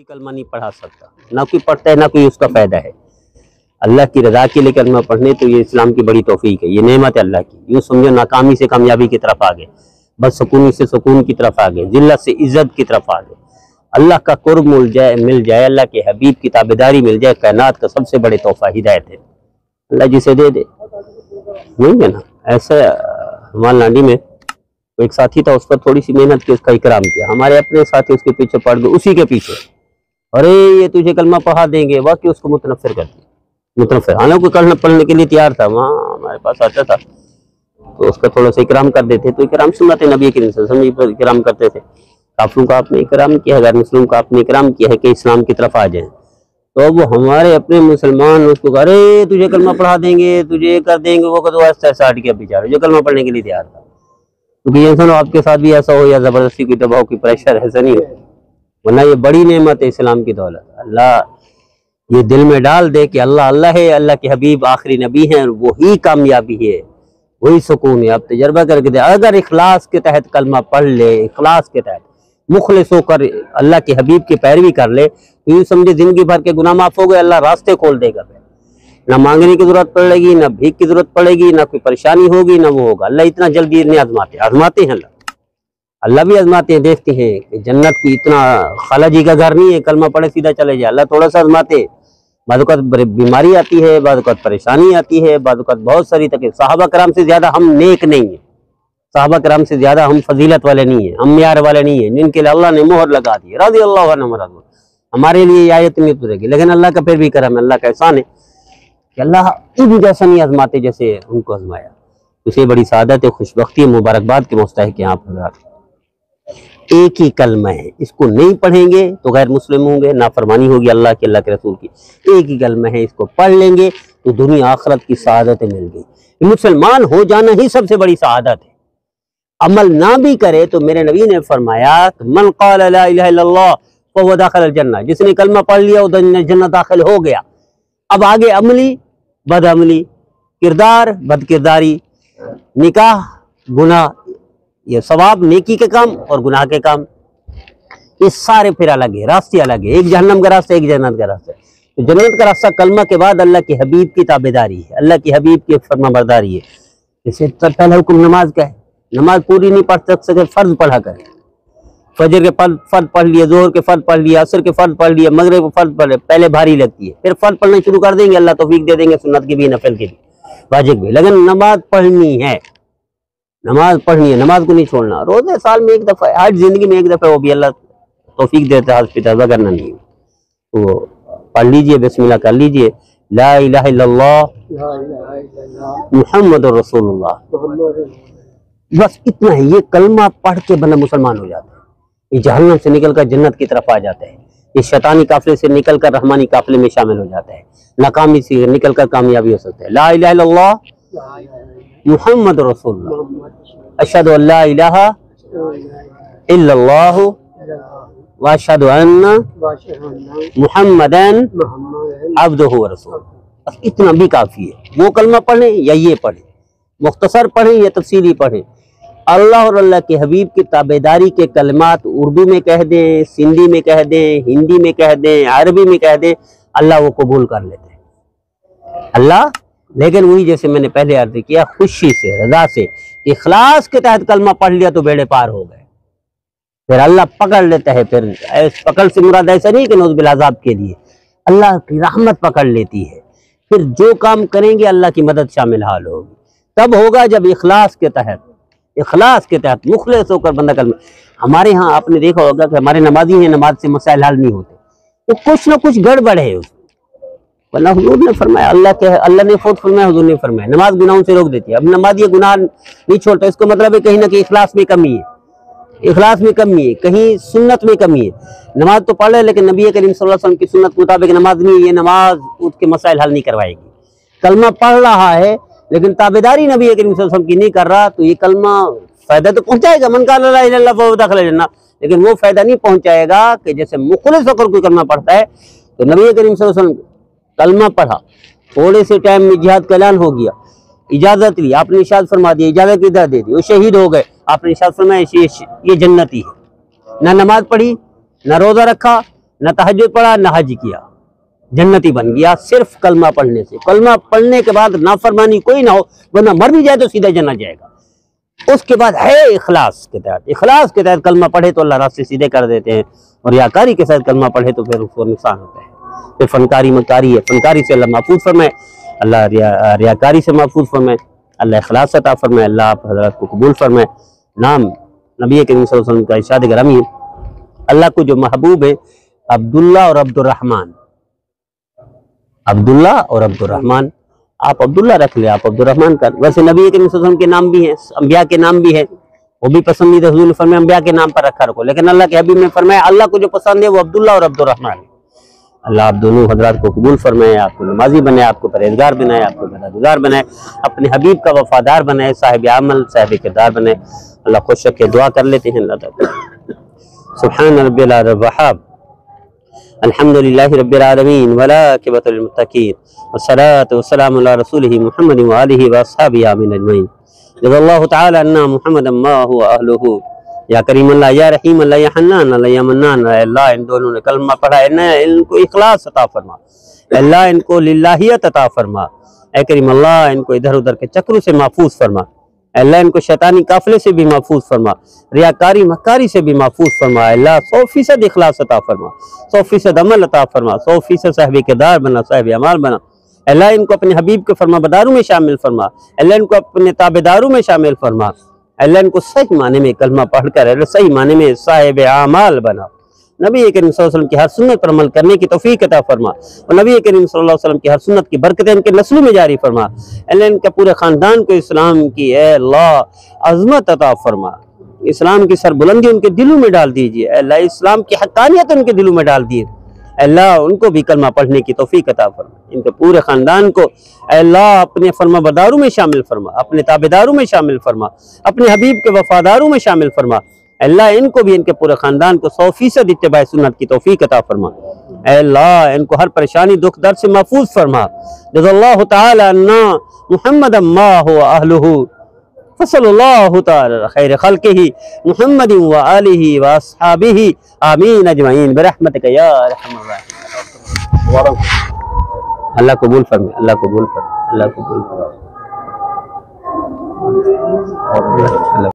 कलमा नहीं पढ़ा सकता, ना कोई पढ़ता है ना कोई उसका फायदा है। अल्लाह की रजा के लिए कलमा पढ़ने तो ये इस्लाम की बड़ी तौफीक है, ये नेमत है अल्लाह की। यूँ समझो नाकामी से कामयाबी की तरफ आ गए, बदसकूनी से सुकून की तरफ आ गए, जिल्लत से इज्जत की तरफ आ गए। अल्लाह का कुर्ब मिल जाए, अल्लाह के हबीब की ताबेदारी मिल जाए, कायनात का सबसे बड़े तोहफा हिदायत है। अल्लाह जिसे दे दे, नहीं है ना। ऐसे हमारे लांडी में एक साथी था, उस पर थोड़ी सी मेहनत की, उसका इकराम किया। हमारे अपने साथी उसके पीछे पड़ गए, उसी के पीछे, अरे ये तुझे कलमा पढ़ा देंगे, वाकई उसको मुतनफिर कर दिया। मुतनफिर, हालांकि कलमा पढ़ने के लिए तैयार था, वहाँ हमारे पास आता था तो उसका थोड़ा सा इकराम कर देते, तो इकराम सुनते नबी के पर इकराम करते थे। काफिरों का आपने इकराम किया है, गैर मुस्लिम का आपने इकराम किया है कि इस्लाम की तरफ आ जाए। तो वो हमारे अपने मुसलमान उसको, अरे तुझे कलमा पढ़ा देंगे, तुझे कर देंगे, वो कर दो, ऐसा हट गया बेचारा जो कलमा पढ़ने के लिए तैयार था। क्योंकि ये सुनो आपके साथ भी ऐसा हो या जबरदस्ती की दबाव की प्रेशर ऐसा नहीं हो, वरना ये बड़ी नेमत है इस्लाम की दौलत। अल्लाह ये दिल में डाल दे कि अल्लाह अल्लाह है, अल्लाह के हबीब आखिरी नबी हैं, वही कामयाबी है, वही सुकून है। आप तजर्बा करके दे, अगर इखलास के तहत कलमा पढ़ ले, इखलास के तहत मुखलिस होकर अल्लाह के हबीब की पैरवी कर ले, तो यूँ समझे जिंदगी भर के गुनाह माफ हो गए, अल्लाह रास्ते खोल देगा। ना मांगने की जरूरत पड़ेगी, ना भीख की जरूरत पड़ेगी, ना कोई परेशानी होगी, ना वो होगा। अल्लाह इतना जल्दी नहीं आजमाते हैं। अल्लाह भी आजमाते हैं, देखते हैं कि जन्नत को इतना खाला जी का घर नहीं है कलमा पढ़े सीधा चले जाए। अल्लाह थोड़ा सा आजमाते, बाद बीमारी आती है, बाद परेशानी आती है, बाद बहुत सारी तकलीफ। सहाबा कराम से ज्यादा हम नेक नहीं है, सहाबा कराम से ज्यादा हम फजीलत वाले नहीं है, हम म्यार वाले नहीं है, जिनके लिए अल्लाह ने मोहर लगा दी, रज़ी अल्लाह अन्हु। हमारे लिए ये आयत नहीं उतरेगी, लेकिन अल्लाह का फिर भी करम है, अल्लाह का एहसान है कि अल्लाह इनको जैसा नहीं आजमाते जैसे उनको आजमाया। उसे बड़ी सादत है, खुशबख्ती, मुबारकबाद के मुस्तहिक हैं आप हज़रात। एक ही कलमा है, इसको नहीं पढ़ेंगे तो गैर मुस्लिम होंगे, नाफरमानी होगी अल्लाह के, अल्लाह के रसूल की। एक ही कलमा है, इसको पढ़ लेंगे तो दुनिया आखिरत की सआदतें मिल गई। मुसलमान हो जाना ही सबसे बड़ी सआदत है। अमल ना भी करे तो मेरे नबी ने फरमाया, मन क़ाल ला इलाहा इल्लल्लाह फ़हुव दाखिल जन्नह, जिसने कलमा पढ़ लिया वो जन्नत दाखिल हो गया। अब आगे अमली बदअमली, किरदार बदकिरदारी, निकाह गुनाह, ये सवाब नेकी के काम और गुनाह के काम, ये सारे फिर अलग है, रास्ते अलग है। एक जहन्नम का रास्ता, एक जन्नत का रास्ता। तो जन्नत का रास्ता कलमा के बाद अल्लाह के हबीब की ताबेदारी है, अल्लाह के हबीब की फरमाबरदारी है। जैसे पहला हुक्म नमाज का है, नमाज पूरी नहीं पढ़ सके फर्ज पढ़ा करें। फजर के फर्ज पढ़ लिया, जोहर के फर्ज पढ़ लिया, असर के फर्ज पढ़ लिया, मगरिब के फर्ज पढ़ लिया, पहले भारी लगती है, फिर फर्ज पढ़ना शुरू कर देंगे, अल्लाह तौफीक दे देंगे, सुन्नत की भी, नफल की भी, वाजिब भी। लेकिन नमाज पढ़नी है, नमाज पढ़नी है, नमाज को नहीं छोड़ना। रोजे साल में एक दफा, हर जिंदगी में एक दफा, वो भी अल्लाह तौफीक देता है, तौबा करना नहीं है तो पढ़ लीजिए, बिस्मिल्लाह कर लीजिए, ला इलाहा इल्लल्लाह मुहम्मदुर रसूलुल्लाह, बस इतना है। ये कलमा पढ़ के बंदा मुसलमान हो जाता है, ये जहन्नम से निकलकर जन्नत की तरफ आ जाता है, ये शैतानी काफिले से निकलकर रहमानी काफिले में शामिल हो जाता है, नाकामी से निकलकर कामयाबी हो सकता है। ला इलाहा इल्लल्लाह मुहम्मद रसूलुल्लाह, अशहदु अल्ला इलाहा इल्लल्लाह व अशहदु अन्ना मुहम्मदन अब्दुहु व रसूलुहु, बस इतना भी काफी है। वो कलमा पढ़ें या ये पढ़ें, मुख्तसर पढ़ें या तफसीली पढ़ें, अल्लाह और अल्लाह के हबीब की ताबेदारी के कलमात उर्दू में कह दें, सिंधी में कह दें, हिंदी में कह दें, अरबी में कह दें, अल्लाह वो कबूल कर लेते हैं अल्लाह। लेकिन वही जैसे मैंने पहले अर्ज किया, खुशी से, रजा से, इखलास के तहत कलमा पढ़ लिया तो बेड़े पार हो गए, फिर अल्लाह पकड़ लेता है। फिर पकड़ से मुराद ऐसा नहीं कि नौज़ अज़ाब के लिए, अल्लाह की रहमत पकड़ लेती है। फिर जो काम करेंगे अल्लाह की मदद शामिल हाल होगी, तब होगा जब इखलास के तहत मुखलिस होकर बंदा कलमा। हमारे यहाँ आपने देखा होगा कि हमारे नमाजी हैं, नमाज से मसाइल हल नहीं होते, तो कुछ ना कुछ गड़बड़ है उसमें। वरना हुजूर ने फरमाया, अल्लाह ने खुद फरमाया, हुजूर ने फरमाया, नमाज गुनाहों से रोक देती है। अब नमाज ये गुनाह नहीं छोड़ता, इसको मतलब है कहीं ना कहीं इखलास में कमी है, इखलास में कमी है, कहीं सुन्नत में कमी है। नमाज तो पढ़ ले, लेकिन नबी करीम सल्लल्लाहु अलैहि वसल्लम की सुन्नत के मुताबिक नमाज नहीं है, ये नमाज उसके मसाइल हल नहीं करवाएगी। कलमा पढ़ रहा है लेकिन ताबेदारी नबी करीम सल्लल्लाहु अलैहि वसल्लम की नहीं कर रहा, तो ये कलमा फायदा तो पहुंचाएगा, मन क़ाल ला इलाहा इल्लल्लाह फ़हुव दाखिल जन्नह, लेकिन वो फायदा नहीं पहुंचाएगा कि जैसे मुखलिस होकर कोई कलमा पढ़ता है। तो नबी करीम सल्लल्लाहु अलैहि वसल्लम कलमा पढ़ा, थोड़े से टाइम में जिहाद का ऐलान हो गया, इजाजत ली, आपने इरशाद फरमा दिया, इजाजत किधर दे दी, वो शहीद हो गए, आपने इरशाद फरमाया ये जन्नती है। ना नमाज पढ़ी, ना रोजा रखा, न तहज्जुद पढ़ा न हज किया, जन्नती बन गया सिर्फ कलमा पढ़ने से। कलमा पढ़ने के बाद नाफरमानी कोई ना हो, वरना मर भी जाए तो सीधा जन्नत जाएगा। उसके बाद है इखलास के तहत, इखलास के तहत कलमा पढ़े तो अल्लाह रास्ते सीधे कर देते हैं, और याकारी के साथ कलमा पढ़े तो फिर उसको नुकसान होता है। फिर फनकारी मकारी है, फनकारी से अल्लाह महफूज फरमाए, अल्लाह रियाकारी से महफूज फरमाए, अल्लाह इखलास अता फरमाए, अल्लाह आप हज़रात को कबूल फरमाए। नाम नबी करीम सल्लल्लाहु अलैहि वसल्लम का इरशाद ग्रामी है, अल्लाह को जो महबूब है अब्दुल्ला और अब्दुर्रहमान, अब्दुल्ला और अब्दुर्रहमान, आप अब्दुल्ला रख ले, आप अब्दुर्रहमान कर। वैसे नबी करीम सल्लल्लाहु अलैहि वसल्लम के नाम भी हैं, अंबिया के नाम भी है, वो भी पसंदीदा, हुजूर ने फरमाया अंबिया के नाम पर रखा रखो, लेकिन अल्लाह के हबीब ने फरमाया अल्लाह को जो पसंद है वो अब्दुल्ला और अब्दुर्रहमान है। अल्लाह आप दोनों हजरात को कबूल फरमाए, आपको नमाजी बनाए, आपको परहेजगार बनाए, आपको गुनाहगार बनाए, अपने हबीब का वफादार बनाए, साहिब अमल साहिब किरदार बनाए। अल्लाह खुश रखे। दुआ कर लेते हैं। सुब्हान रब्बिल वहाब, अल्हम्दुलिल्लाहि रब्बिल आलमीन, वला आक़िबतु लिल मुत्तक़ीन, वस्सलातु वस्सलामु अला रसूलिहि मुहम्मदिन व आलिहि व अस्हाबिहि आमीन अजमईन। जज़ाल्लाहु तआला अन्ना मुहम्मदन मा हुवा अहलुहु। या करीम अल्लाह, या रहीम अल्लाह, या हन्नान अल्लाह, या मन्नान अल्लाह, इन दोनों ने कलमा पढ़ा है, इनको इखलास अता फरमा अल्लाह, इनको लिल्लाहियत अता फरमा। ऐ करीम अल्लाह, इनको इधर उधर के चक्रों से महफूज फरमा अल्लाह, इनको शैतानी काफिले से भी महफूज फरमा, रियाकारी मक्कारी से भी महफूज फरमा अल्लाह। 100% इखलास अता फरमा, 100% अमल अता फरमा, 100% साहिब किरदार बना, साहिब अमाल बना अल्लाह। इनको अपने हबीब के फरमाबरदारों में शामिल फरमा अल्लाह, इनको अपने ताबेदारों में शामिल फरमा अल्लाह, इनको सही माने में कलमा पढ़कर अल्लाह सही माने में साहिब आमाल बना। नबी करीम सल्लल्लाहु अलैहि वसल्लम की हर सुन्नत पर अमल करने की तौफीक अता फरमा, और नबी करीम सल्लल्लाहु अलैहि वसल्लम की हर सुन्नत की बरकतें इनके नस्लों में जारी फरमा अल्लाह। इनके पूरे खानदान को इस्लाम की अल्लाह अजमत अता फरमा, इस्लाम की सरबुलंदी उनके दिलों में डाल दीजिए अल्लाह, इस्लाम की हक्कानियत उनके दिलों में डाल दिए अल्लाह, उनको भी कलमा पढ़ने की तौफीक अता फरमा। इनके पूरे खानदान को अल्लाह अपने फरमाबरदारों में शामिल फरमा, अपने ताबेदारों में शामिल फरमा, अपने हबीब के वफादारों में शामिल फरमा अल्लाह। इनको भी इनके पूरे खानदान को 100% इत्तिबा सुन्नत की तौफीक अता फरमा अल्लाह। इनको हर परेशानी दुख दर्द से महफूज फरमा। जज़ाल्लाहु तआला अन्ना मुहम्मदन मा हुवा अहलुहु, फसल्लल्लाहु तआला खैर खल्क़िही मुहम्मदिन व आलिहि व अस्हाबिही आमीन अजमईन बिरहमतिका या अरहमर राहिमीन। अल्लाह कबूल फरमाए, अल्लाह कबूल फरमाए, अल्लाह कबूल फरमाए।